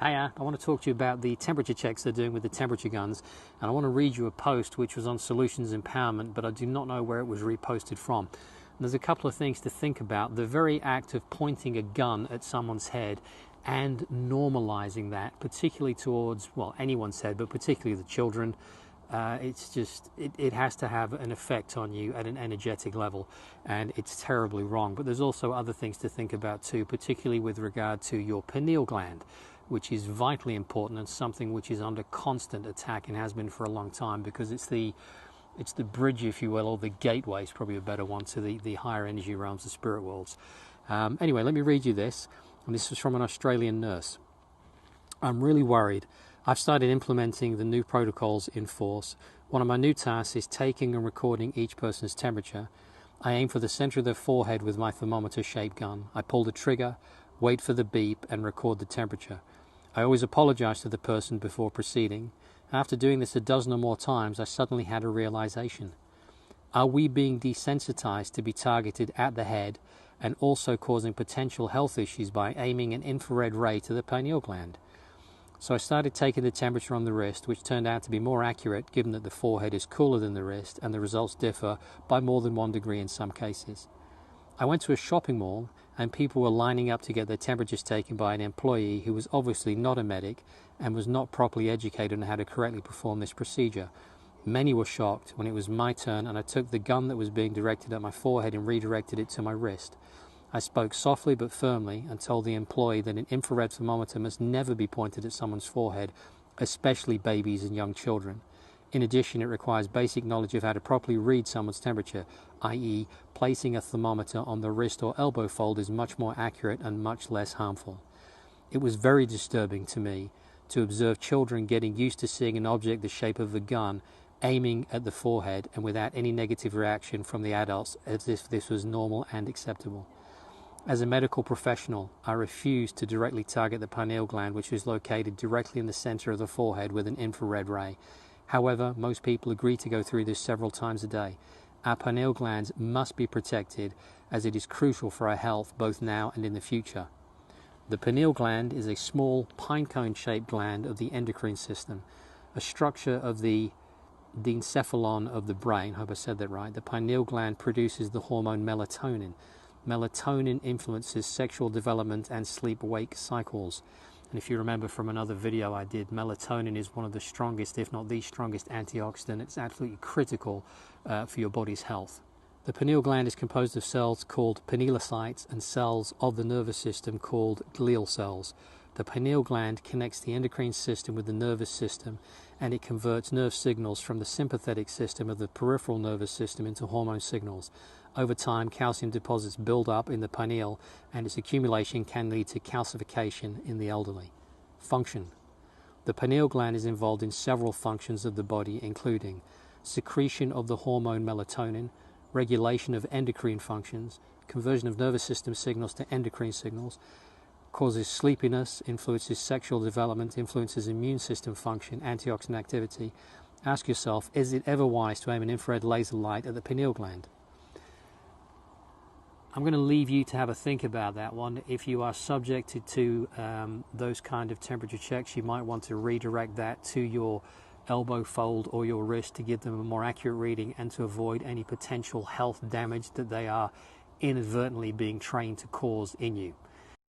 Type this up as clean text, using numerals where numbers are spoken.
Hiya, I want to talk to you about the temperature checks they're doing with the temperature guns, and I want to read you a post which was on Solutions Empowerment, but I do not know where it was reposted from. And there's a couple of things to think about. The very act of pointing a gun at someone's head and normalizing that, particularly towards, well, anyone's head, but particularly the children, it has to have an effect on you at an energetic level, and it's terribly wrong. But there's also other things to think about too, particularly with regard to your pineal gland, which is vitally important and something which is under constant attack and has been for a long time, because it's the bridge, if you will, or the gateway is probably a better one, to the higher energy realms, the spirit worlds. Anyway, let me read you this, and this is from an Australian nurse. I'm really worried. I've started implementing the new protocols in force. One of my new tasks is taking and recording each person's temperature. I aim for the center of their forehead with my thermometer-shaped gun. I pull the trigger, wait for the beep, and record the temperature. I always apologize to the person before proceeding. After doing this a dozen or more times, I suddenly had a realization. Are we being desensitized to be targeted at the head and also causing potential health issues by aiming an infrared ray to the pineal gland? So I started taking the temperature on the wrist, which turned out to be more accurate given that the forehead is cooler than the wrist and the results differ by more than 1 degree in some cases. I went to a shopping mall and people were lining up to get their temperatures taken by an employee who was obviously not a medic and was not properly educated on how to correctly perform this procedure. Many were shocked when it was my turn and I took the gun that was being directed at my forehead and redirected it to my wrist. I spoke softly but firmly and told the employee that an infrared thermometer must never be pointed at someone's forehead, especially babies and young children. In addition, it requires basic knowledge of how to properly read someone's temperature, i.e., placing a thermometer on the wrist or elbow fold is much more accurate and much less harmful. It was very disturbing to me to observe children getting used to seeing an object the shape of a gun aiming at the forehead and without any negative reaction from the adults as if this was normal and acceptable. As a medical professional, I refused to directly target the pineal gland, which is located directly in the center of the forehead, with an infrared ray. However, most people agree to go through this several times a day. Our pineal glands must be protected, as it is crucial for our health both now and in the future. The pineal gland is a small pinecone-shaped gland of the endocrine system, a structure of the diencephalon of the brain. I hope I said that right. The pineal gland produces the hormone melatonin. Melatonin influences sexual development and sleep-wake cycles. And if you remember from another video I did, melatonin is one of the strongest, if not the strongest, antioxidant. It's absolutely critical for your body's health. The pineal gland is composed of cells called pinealocytes and cells of the nervous system called glial cells. The pineal gland connects the endocrine system with the nervous system, and it converts nerve signals from the sympathetic system of the peripheral nervous system into hormone signals. Over time, calcium deposits build up in the pineal, and its accumulation can lead to calcification in the elderly. Function. The pineal gland is involved in several functions of the body, including secretion of the hormone melatonin, regulation of endocrine functions, conversion of nervous system signals to endocrine signals, causes sleepiness, influences sexual development, influences immune system function, antioxidant activity. Ask yourself, is it ever wise to aim an infrared laser light at the pineal gland? I'm going to leave you to have a think about that one. If you are subjected to those kind of temperature checks, you might want to redirect that to your elbow fold or your wrist to give them a more accurate reading and to avoid any potential health damage that they are inadvertently being trained to cause in you.